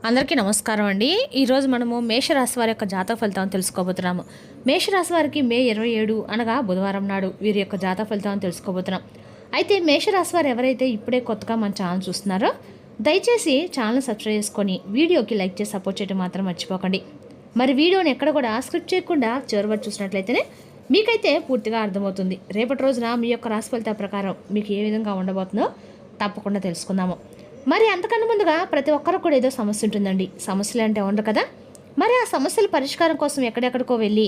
అందరికీ నమస్కారం అండి. ఈరోజు మనము మేషరాశి వారి యొక్క జాతక ఫలితాలను తెలుసుకోబోతున్నాము. మేషరాశి వారికి మే 27 అనగా బుధవారం నాడు వీరి యొక్క జాతక ఫలితాలను తెలుసుకోబోతున్నాం. అయితే మేషరాశి వారు ఎవరైతే ఇప్పుడే కొత్తగా మన ఛానల్ చూస్తున్నారో దయచేసి ఛానల్ సబ్స్క్రైబ్ చేసుకొని వీడియోకి లైక్ చేసి సపోర్ట్ చేయడం మాత్రం మర్చిపోకండి. మరి వీడియోని ఎక్కడ కూడా స్క్రిప్ట్ చేయకుండా చివరి వరకు చూసినట్లయితేనే మీకైతే పూర్తిగా అర్థమవుతుంది. రేపటి రోజున మీ యొక్క రాశి ఫలితాల ప్రకారం మీకు ఏ విధంగా ఉండబోతుందో తప్పకుండా తెలుసుకుందాము. మరి అంతకన్నా ముందుగా ప్రతి ఒక్కరికి కూడా ఏదో సమస్య ఉంటుందండి. సమస్యలు అంటే ఉండరు కదా. మరి ఆ సమస్యల పరిష్కారం కోసం ఎక్కడెక్కడికో వెళ్ళి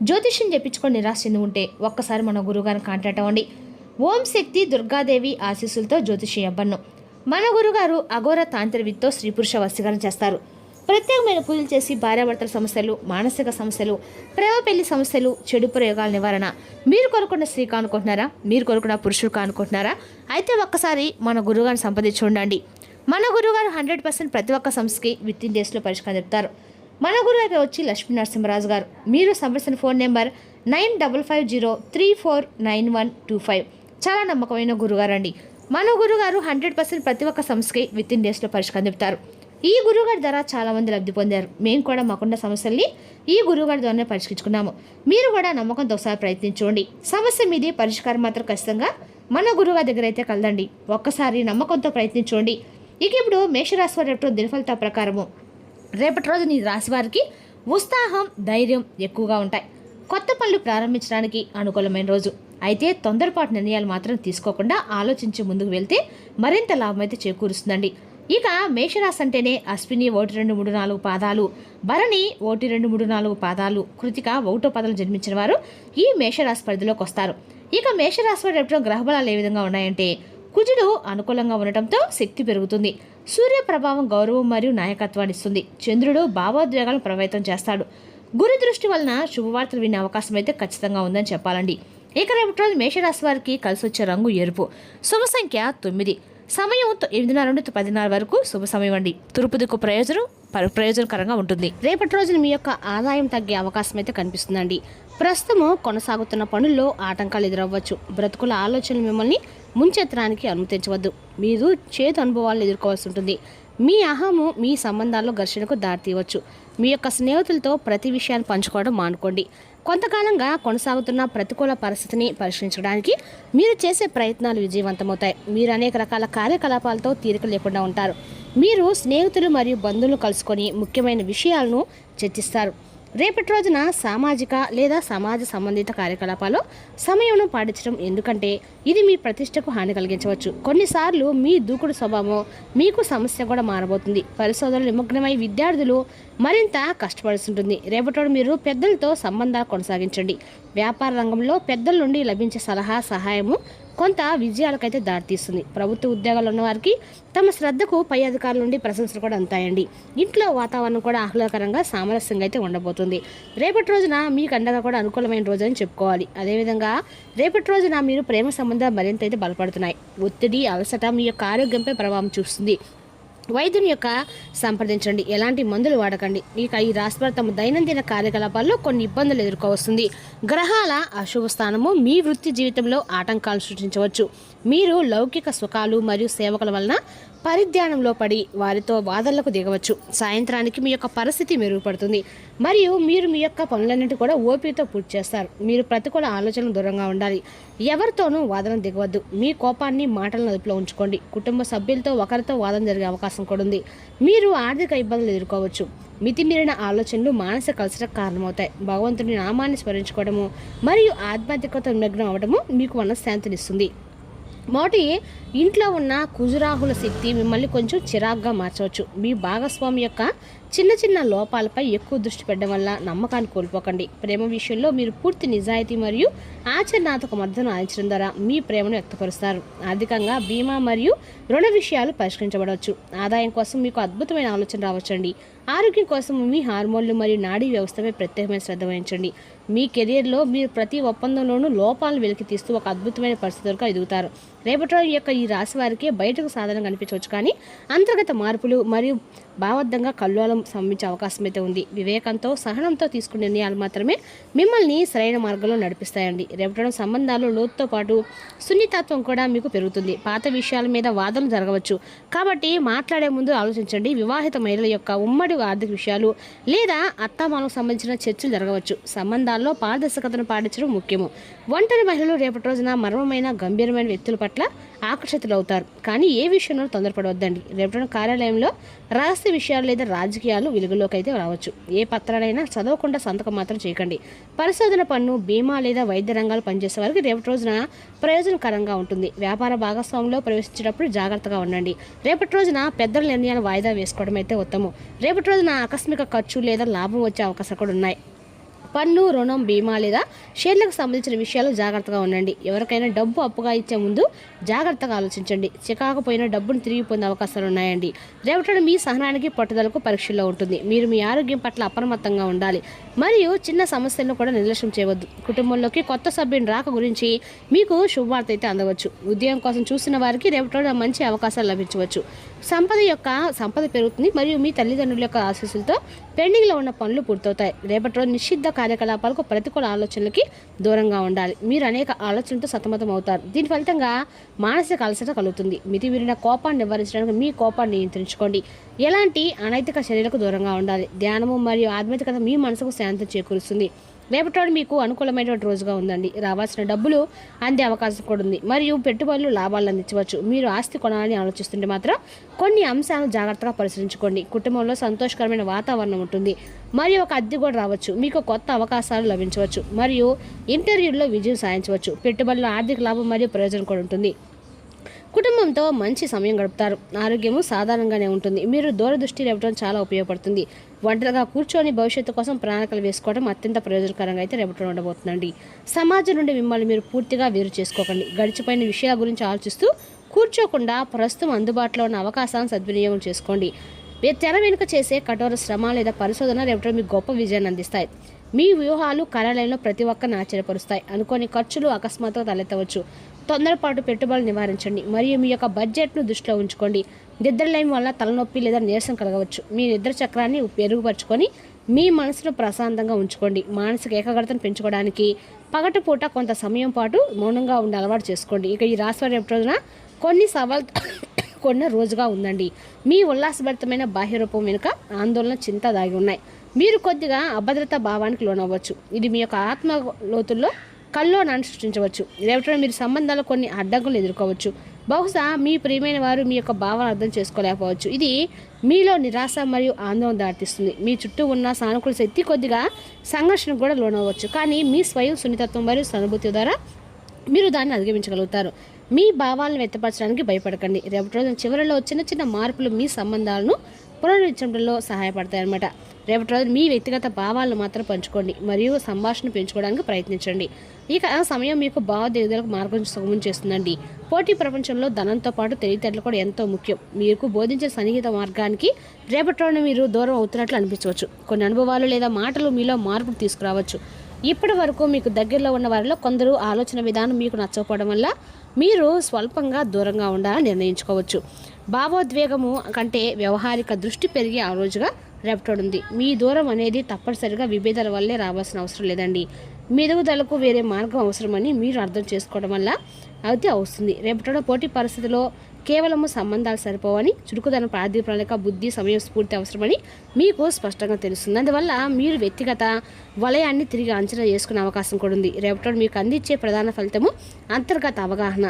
జ్యోతిష్యం చెప్పించుకొని నిరాశ చెంది ఉంటే ఒక్కసారి మన గురువుగారిని కాంటాక్ట్ అవ్వండి. ఓం శక్తి దుర్గాదేవి ఆశీస్సులతో జ్యోతిష్యం అవ్వను. మన గురుగారు అఘోర తాంత్రికతో స్త్రీ పురుష వశీకరణ చేస్తారు. ప్రత్యేకమైన పూజలు చేసి భార్యాభర్తల సమస్యలు, మానసిక సమస్యలు, ప్రేమ పెళ్లి సమస్యలు, చెడు ప్రయోగాల నివారణ. మీరు కోరుకున్న స్త్రీ కానుకుంటున్నారా? మీరు కోరుకున్న పురుషుడు కానుకుంటున్నారా? అయితే ఒక్కసారి మన గురువుగారిని సంప్రదించి ఉండండి. మన గురువుగారు 100% ప్రతి ఒక్క సమస్యకి విత్ ఇన్ డేస్లో పరిష్కారం చెప్తారు. మన గురువు వచ్చి లక్ష్మీ నరసింహరాజు గారు. మీరు సంప్రదించిన ఫోన్ నెంబర్ 9550349125. చాలా నమ్మకమైన గురుగారు అండి. మన గురుగారు 100% ప్రతి ఒక్క సమస్యకి విత్ ఇన్ డేస్లో పరిష్కారం చెప్తారు. ఈ గురువుగారి ద్వారా చాలామంది లబ్ధి పొందారు. మేము కూడా మాకున్న సమస్యల్ని ఈ గురువుగారి ద్వారానే పరిష్కరించుకున్నాము. మీరు కూడా నమ్మకంతో ఒకసారి ప్రయత్నించండి. సమస్య మీది పరిష్కారం మాత్రం ఖచ్చితంగా మన గురువుగారి దగ్గర అయితే కలదండి. ఒక్కసారి నమ్మకంతో ప్రయత్నించండి. ఇక ఇప్పుడు మేషరాశి వారి దినఫలిత ప్రకారము రేపటి రోజు నీ రాశి వారికి ఉత్సాహం, ధైర్యం ఎక్కువగా ఉంటాయి. కొత్త పనులు ప్రారంభించడానికి అనుకూలమైన రోజు. అయితే తొందరపాటు నిర్ణయాలు మాత్రం తీసుకోకుండా ఆలోచించి ముందుకు వెళ్తే మరింత లాభం అయితే చేకూరుస్తుందండి. ఇక మేషరాశి అంటేనే అశ్విని 1, 2, 3, 4 పాదాలు, భరణి 1, 2, 3, 4 పాదాలు, కృతిక 1వ పాదాలు జన్మించిన వారు ఈ మేషరాశి పరిధిలోకి వస్తారు. ఇక మేషరాశి వారి గ్రహబలాలు ఏ విధంగా ఉన్నాయంటే కుజుడు అనుకూలంగా ఉండటంతో శక్తి పెరుగుతుంది. సూర్య ప్రభావం గౌరవం మరియు నాయకత్వాన్ని ఇస్తుంది. చంద్రుడు భావోద్వేగాలను ప్రభావితం చేస్తాడు. గురు దృష్టి వలన శుభవార్తలు వినే అవకాశం అయితే ఖచ్చితంగా ఉందని చెప్పాలండి. ఇక రేపటి రోజు మేషరాశి వారికి కలిసి వచ్చే రంగు ఎరుపు. శుభ సంఖ్య 9. సమయం 8:30 నుండి 10:30 వరకు శుభ సమయం అండి. తూర్పు దిక్కు ప్రయోజనకరంగా ఉంటుంది. రేపటి రోజున మీ యొక్క ఆదాయం తగ్గే అవకాశం అయితే కనిపిస్తుందండి. ప్రస్తుతము కొనసాగుతున్న పనుల్లో ఆటంకాలు ఎదురవ్వచ్చు. బ్రతుకుల ఆలోచనలు మిమ్మల్ని ముంచెత్తడానికి అనుమతించవద్దు. మీరు చేదు అనుభవాలను ఎదుర్కోవాల్సి ఉంటుంది. మీ అహము మీ సంబంధాల్లో ఘర్షణకు దారితీయవచ్చు. మీ యొక్క స్నేహితులతో ప్రతి విషయాన్ని పంచుకోవడం మానుకోండి. కొంతకాలంగా కొనసాగుతున్న ప్రతికూల పరిస్థితిని పరిష్కరించడానికి మీరు చేసే ప్రయత్నాలు విజయవంతమవుతాయి. మీరు అనేక రకాల కార్యకలాపాలతో తీరిక లేకుండా ఉంటారు. మీరు స్నేహితులు మరియు బంధువులు కలుసుకొని ముఖ్యమైన విషయాలను చర్చిస్తారు. రేపటి రోజున సామాజిక లేదా సమాజ సంబంధిత కార్యకలాపాలు సమయంలో పాటించడం, ఎందుకంటే ఇది మీ ప్రతిష్టకు హాని కలిగించవచ్చు. కొన్నిసార్లు మీ దూకుడు స్వభావం మీకు సమస్య కూడా మారబోతుంది. పరిశోధనలు నిమగ్నమై విద్యార్థులు మరింత కష్టపడాల్సి ఉంటుంది. రేపటి రోజు మీరు పెద్దలతో సంబంధాలు కొనసాగించండి. వ్యాపార రంగంలో పెద్దల నుండి లభించే సలహా, సహాయము కొంత విజయాలకైతే దారితీస్తుంది. ప్రభుత్వ ఉద్యోగాలు ఉన్న వారికి తమ శ్రద్ధకు పై అధికారుల నుండి ప్రశంసలు కూడా అందుతాయండి. ఇంట్లో వాతావరణం కూడా ఆహ్లాదకరంగా, సామరస్యంగా అయితే ఉండబోతుంది. రేపటి రోజున మీకు అండగా కూడా అనుకూలమైన రోజు అని చెప్పుకోవాలి. అదేవిధంగా రేపటి రోజున మీరు ప్రేమ సంబంధాలు మరింత అయితే బలపడుతున్నాయి. ఒత్తిడి, అలసట మీ యొక్క ఆరోగ్యంపై ప్రభావం చూస్తుంది. వైద్యుని యొక్క సంప్రదించండి. ఎలాంటి మందులు వాడకండి. ఇక ఈ రాశివారు తమ దైనందిన కార్యకలాపాల్లో కొన్ని ఇబ్బందులు ఎదుర్కోవస్తుంది. గ్రహాల అశుభ స్థానము మీ వృత్తి జీవితంలో ఆటంకాలు సృష్టించవచ్చు. మీరు లౌకిక సుఖాలు మరియు సేవకుల వలన పరిధ్యానంలో పడి వారితో వాదనలకు దిగవచ్చు. సాయంత్రానికి మీ యొక్క పరిస్థితి మెరుగుపడుతుంది మరియు మీరు మీ యొక్క పనులన్నింటి కూడా ఓపికతో పూర్తి చేస్తారు. మీరు ప్రతికూల ఆలోచనలు దూరంగా ఉండాలి. ఎవరితోనూ వాదన దిగవద్దు. మీ కోపాన్ని మాటలను అదుపులో ఉంచుకోండి. కుటుంబ సభ్యులతో ఒకరితో వాదన జరిగే అవకాశం కూడా ఉంది. మీరు ఆర్థిక ఇబ్బందులు ఎదుర్కోవచ్చు. మితిమీరిన ఆలోచనలు మానసిక అలసటకు కారణమవుతాయి. భగవంతుని నామాన్ని స్మరించుకోవడము మరియు ఆధ్యాత్మికత నిమగ్నం అవ్వడము మీకు మనశ్శాంతినిస్తుంది. మొదటి ఇంట్లో ఉన్న కుజురాహుల శక్తి మిమ్మల్ని కొంచెం చిరాగ్గా మార్చవచ్చు. మీ భాగస్వామి యొక్క చిన్న చిన్న లోపాలపై ఎక్కువ దృష్టి పెట్టడం వల్ల నమ్మకాన్ని కోల్పోకండి. ప్రేమ విషయంలో మీరు పూర్తి నిజాయితీ మరియు ఆచరణాత్మక మద్దతును అందించడం ద్వారా మీ ప్రేమను వ్యక్తపరుస్తారు. ఆర్థికంగా బీమా మరియు రుణ విషయాలు పరిష్కరించబడవచ్చు. ఆదాయం కోసం మీకు అద్భుతమైన ఆలోచన రావచ్చండి. ఆరోగ్యం కోసం మీ హార్మోన్లు మరియు నాడీ వ్యవస్థపై ప్రత్యేకమైన శ్రద్ధ వహించండి. మీ కెరియర్లో మీరు ప్రతి ఒప్పందంలోనూ లోపాలను వెలికి తీస్తూ ఒక అద్భుతమైన పరిస్థితి వరకు ఎదుగుతారు. రేపటి రోజు యొక్క ఈ రాశి వారికి బయటకు సాధన కనిపించవచ్చు, కానీ అంతర్గత మార్పులు మరియు భావోద్దంగా కల్లోలం సంభవించే అవకాశం అయితే ఉంది. వివేకంతో సహనంతో తీసుకునే నిర్ణయాలు మాత్రమే మిమ్మల్ని సరైన మార్గంలో నడిపిస్తాయండి. రేపటి సంబంధాలు లోతుతో పాటు సున్నితత్వం కూడా మీకు పెరుగుతుంది. పాత విషయాల మీద వాదనలు జరగవచ్చు, కాబట్టి మాట్లాడే ముందు ఆలోచించండి. వివాహిత మహిళల యొక్క ఉమ్మడి ఆర్థిక విషయాలు లేదా అత్తామాలకు సంబంధించిన చర్చలు జరగవచ్చు. సంబంధాల్లో పారదర్శకతను పాటించడం ముఖ్యము. ఒంటరి మహిళలు రేపటి రోజున మర్మమైన గంభీరమైన వ్యక్తుల పట్ల ఆకర్షితులవుతారు, కానీ ఏ విషయంలో తొందరపడవద్దండి. రేపటి కార్యాలయంలో రహస్య విషయాలు లేదా రాజకీయాలు వెలుగులోకి అయితే రావచ్చు. ఏ పత్రాలైనా చదవకుండా సంతకం మాత్రం చేయకండి. పరిశోధన పన్ను, బీమా లేదా వైద్య రంగాలు పనిచేసే వారికి రేపటి రోజున ప్రయోజనకరంగా ఉంటుంది. వ్యాపార భాగస్వామ్యంలో ప్రవేశించేటప్పుడు జాగ్రత్తగా ఉండండి. రేపటి రోజున పెద్దల నిర్ణయాలు వాయిదా వేసుకోవడం అయితే ఉత్తమం. రేపటి రోజున ఆకస్మిక ఖర్చు లేదా లాభం వచ్చే అవకాశాలు కూడా ఉన్నాయి. పన్ను, రుణం, బీమా లేదా షేర్లకు సంబంధించిన విషయాలు జాగ్రత్తగా ఉండండి. ఎవరికైనా డబ్బు అప్పుగా ఇచ్చే ముందు జాగ్రత్తగా ఆలోచించండి. చికాకపోయిన డబ్బును తిరిగి పొందే అవకాశాలు ఉన్నాయండి. రేపటి మీ సహనానికి పట్టుదలకు పరీక్షల్లో ఉంటుంది. మీరు మీ ఆరోగ్యం పట్ల అప్రమత్తంగా ఉండాలి మరియు చిన్న సమస్యలను కూడా నిర్లక్ష్యం చేయవద్దు. కుటుంబంలోకి కొత్త సభ్యుని రాక గురించి మీకు శుభవార్త అయితే అందవచ్చు. ఉద్యోగం కోసం చూసిన వారికి రేపటి మంచి అవకాశాలు లభించవచ్చు. సంపద పెరుగుతుంది మరియు మీ తల్లిదండ్రుల యొక్క ఆశీస్సులతో పెండింగ్లో ఉన్న పనులు పూర్తవుతాయి. రేపటి రోజు నిషిద్ధ కార్యకలాపాలకు, ప్రతికూల ఆలోచనలకి దూరంగా ఉండాలి. మీరు అనేక ఆలోచనలతో సతమతం అవుతారు. దీని ఫలితంగా మానసిక అలసట కలుగుతుంది. మితిమీరిన కోపాన్ని నివారించడానికి మీ కోపాన్ని నియంత్రించుకోండి. ఎలాంటి అనైతిక చర్యలకు దూరంగా ఉండాలి. ధ్యానము మరియు ఆధ్యాత్మికత మీ మనసుకు శాంతి చేకూరుస్తుంది. రేపటి మీకు అనుకూలమైనటువంటి రోజుగా ఉందండి. రావాల్సిన డబ్బులు అందే అవకాశం కూడా ఉంది మరియు పెట్టుబడులు లాభాలు అందించవచ్చు. మీరు ఆస్తి కొనాలని ఆలోచిస్తుంటే మాత్రం కొన్ని అంశాలను జాగ్రత్తగా పరిశీలించుకోండి. కుటుంబంలో సంతోషకరమైన వాతావరణం ఉంటుంది మరియు ఒక అద్దె కూడా రావచ్చు. మీకు కొత్త అవకాశాలు లభించవచ్చు మరియు ఇంటర్వ్యూల్లో విజయం సాధించవచ్చు. పెట్టుబడులు ఆర్థిక లాభం మరియు ప్రయోజనం కూడా ఉంటుంది. కుటుంబంతో మంచి సమయం గడుపుతారు. ఆరోగ్యము సాధారణంగానే ఉంటుంది. మీరు దూరదృష్టి రేపటం చాలా ఉపయోగపడుతుంది. ఒంటరిగా కూర్చొని భవిష్యత్తు కోసం ప్రణాళికలు వేసుకోవడం అత్యంత ప్రయోజనకరంగా అయితే రేపటం ఉండబోతుందండి. సమాజం నుండి మిమ్మల్ని మీరు పూర్తిగా వేరు చేసుకోకండి. గడిచిపోయిన విషయాల గురించి ఆలోచిస్తూ కూర్చోకుండా ప్రస్తుతం అందుబాటులో ఉన్న అవకాశాలను సద్వినియోగం చేసుకోండి. తెర వెనుక చేసే కఠోర శ్రమ లేదా పరిశోధన రేపటి మీకు గొప్ప విజయాన్ని అందిస్తాయి. మీ వ్యూహాలు కార్యాలయంలో ప్రతి ఒక్కరిని ఆశ్చర్యపరుస్తాయి. అనుకోని ఖర్చులు అకస్మాత్తుగా తలెత్తవచ్చు. తొందరపాటు పెట్టుబడులు నివారించండి మరియు మీ యొక్క బడ్జెట్ను దృష్టిలో ఉంచుకోండి. నిద్రలేమి వల్ల తలనొప్పి లేదా నీరసం కలగవచ్చు. మీ నిద్ర చక్రాన్ని మెరుగుపరుచుకొని మీ మనసును ప్రశాంతంగా ఉంచుకోండి. మానసిక ఏకాగ్రతను పెంచుకోవడానికి పగటిపూట కొంత సమయం పాటు మౌనంగా ఉండే అలవాటు చేసుకోండి. ఇక ఈ రాశి రేపటి రోజున కొన్ని సవాల్ కొన్న రోజుగా ఉందండి. మీ ఉల్లాసభరితమైన బాహ్య రూపం వెనుక ఆందోళన, చింత దాగి ఉన్నాయి. మీరు కొద్దిగా అభద్రతా భావానికి లోనవ్వచ్చు. ఇది మీ యొక్క ఆత్మ లోతుల్లో కల్లోనాన్ని సృష్టించవచ్చు. రేపటి మీరు సంబంధాలు కొన్ని అడ్డంకులు ఎదుర్కోవచ్చు. బహుశా మీ ప్రియమైన వారు మీ యొక్క భావాలను అర్థం చేసుకోలేకపోవచ్చు. ఇది మీలో నిరాశ మరియు ఆందోళన దాటిస్తుంది. మీ చుట్టూ ఉన్న సానుకూల శక్తి కొద్దిగా సంఘర్షణకు కూడా లోనవ్వచ్చు, కానీ మీ స్వయం సున్నితత్వం మరియు సానుభూతి ద్వారా మీరు దాన్ని అధిగమించగలుగుతారు. మీ భావాలను వ్యక్తపరచడానికి భయపడకండి. రేపటి రోజున చివరిలో చిన్న చిన్న మార్పులు మీ సంబంధాలను పునరుద్ధరించడంలో సహాయపడతాయన్నమాట. రేపటి రోజు మీ వ్యక్తిగత భావాలను మాత్రం పంచుకోండి మరియు సంభాషణ పెంచుకోవడానికి ప్రయత్నించండి. ఇక సమయం మీకు భావోద్వేగాలకు మార్గం సుగమం చేస్తుందండి. పోటీ ప్రపంచంలో ధనంతో పాటు తెలివితేటలు కూడా ఎంతో ముఖ్యం. మీకు బోధించే సన్నిహిత మార్గానికి రేపటి రోజున మీరు దూరం అవుతున్నట్లు అనిపించవచ్చు. కొన్ని అనుభవాలు లేదా మాటలు మీలో మార్పులు తీసుకురావచ్చు. ఇప్పటి వరకు మీకు దగ్గరలో ఉన్న వారిలో కొందరు ఆలోచన విధానం మీకు నచ్చకపోవడం వల్ల మీరు స్వల్పంగా దూరంగా ఉండాలని నిర్ణయించుకోవచ్చు. భావోద్వేగము కంటే వ్యవహారిక దృష్టి పెరిగే ఆ రోజుగా రేపటి ఉంది. మీ దూరం అనేది తప్పనిసరిగా విభేదాల వల్లే రావాల్సిన అవసరం లేదండి. మీ ఎదుగుదలకు వేరే మార్గం అవసరమని మీరు అర్థం చేసుకోవడం వల్ల అయితే వస్తుంది. రేపటి పోటీ పరిస్థితిలో కేవలము సంబంధాలు సరిపోవని, చురుకుదనం, ఆర్థిక ప్రణాళిక, బుద్ధి, సమయం, స్ఫూర్తి అవసరమని మీకు స్పష్టంగా తెలుస్తుంది. అందువల్ల మీరు వ్యక్తిగత వలయాన్ని తిరిగి అంచనా చేసుకునే అవకాశం కూడా ఉంది. రేపటి మీకు అందించే ప్రధాన ఫలితము అంతర్గత అవగాహన.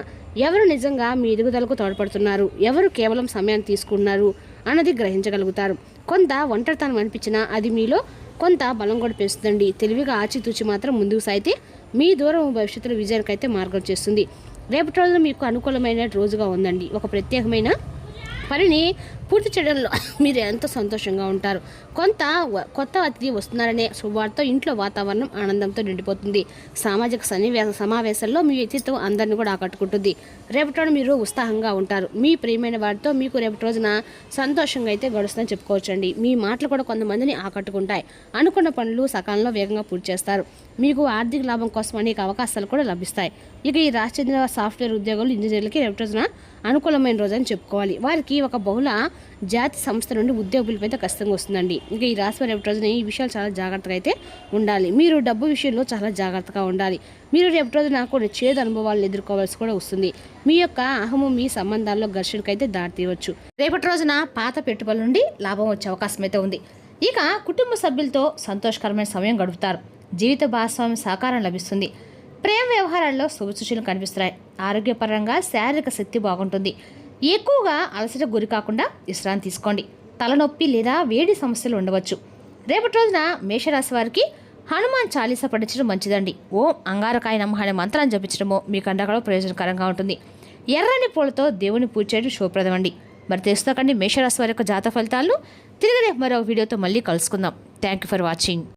ఎవరు నిజంగా మీ ఎదుగుదలకు తోడ్పడుతున్నారు, ఎవరు కేవలం సమయాన్ని తీసుకున్నారు అన్నది గ్రహించగలుగుతారు. కొంత ఒంటరితనం అనిపించినా అది మీలో కొంత బలం కూడా పెంచుతుందండి. తెలివిగా ఆచితూచి మాత్రం ముందుకు సాగితే మీ దూరం భవిష్యత్తులో విజయానికైతే మార్గం చేస్తుంది. రేపటి రోజున మీకు అనుకూలమైన రోజుగా ఉందండి. ఒక ప్రత్యేకమైన పనిని పూర్తి చేయడంలో మీరు ఎంతో సంతోషంగా ఉంటారు. కొత్త అతిథి వస్తున్నారనే శుభవార్త ఇంట్లో వాతావరణం ఆనందంతో నిండిపోతుంది. సామాజిక సమావేశాల్లో మీ వ్యక్తిత్వం అందరినీ కూడా ఆకట్టుకుంటుంది. రేపటి రోజున మీరు ఉత్సాహంగా ఉంటారు. మీ ప్రియమైన వారితో మీకు రేపటి రోజున సంతోషంగా అయితే గడుస్తుందని చెప్పుకోవచ్చండి. మీ మాటలు కూడా కొంతమందిని ఆకట్టుకుంటాయి. అనుకున్న పనులు సకాలంలో వేగంగా పూర్తి చేస్తారు. మీకు ఆర్థిక లాభం కోసం అనేక అవకాశాలు కూడా లభిస్తాయి. ఇక ఈ రాష్ట్ర చెందిన సాఫ్ట్వేర్ ఉద్యోగులు, ఇంజనీర్లకి రేపటి రోజున అనుకూలమైన రోజు అని చెప్పుకోవాలి. వారికి ఒక బహుళ జాతి సంస్థ నుండి ఉద్యోగ పిలుపు అయితే ఖచ్చితంగా వస్తుందండి. ఇంకా ఈ రాశి వారి రేపటి రోజున ఈ విషయాలు చాలా జాగ్రత్తగా అయితే ఉండాలి. మీరు డబ్బు విషయంలో చాలా జాగ్రత్తగా ఉండాలి. మీరు రేపటి రోజున కొన్ని చేదు అనుభవాలను ఎదుర్కోవాల్సి కూడా వస్తుంది. మీ యొక్క అహము మీ సంబంధాల్లో ఘర్షణకు అయితే దారితీయవచ్చు. రేపటి రోజున పాత పెట్టుబడుల నుండి లాభం వచ్చే అవకాశం అయితే ఉంది. ఇక కుటుంబ సభ్యులతో సంతోషకరమైన సమయం గడుపుతారు. జీవిత భాగస్వామి సహకారం లభిస్తుంది. ప్రేమ వ్యవహారాల్లో శుభసూచనలు కనిపిస్తున్నాయి. ఆరోగ్యపరంగా శారీరక శక్తి బాగుంటుంది. ఎక్కువగా అలసట గురి కాకుండా విశ్రాంతి తీసుకోండి. తలనొప్పి లేదా వేడి సమస్యలు ఉండవచ్చు. రేపటి రోజున మేషరాశి వారికి హనుమాన్ చాలీసా పఠించడం మంచిదండి. ఓం అంగారకాయ నమః అనే మంత్రాన్ని జపించడమో మీకు అండగా ప్రయోజనకరంగా ఉంటుంది. ఎర్రని పూలతో దేవుని పూజ చేయడం శుభప్రదం అండి. మరి తెలుసుకోకండి మేషరాశి వారి యొక్క జాతక ఫలితాలను. తిరిగి రేపు మరో వీడియోతో మళ్ళీ కలుసుకుందాం. Thank you for watching.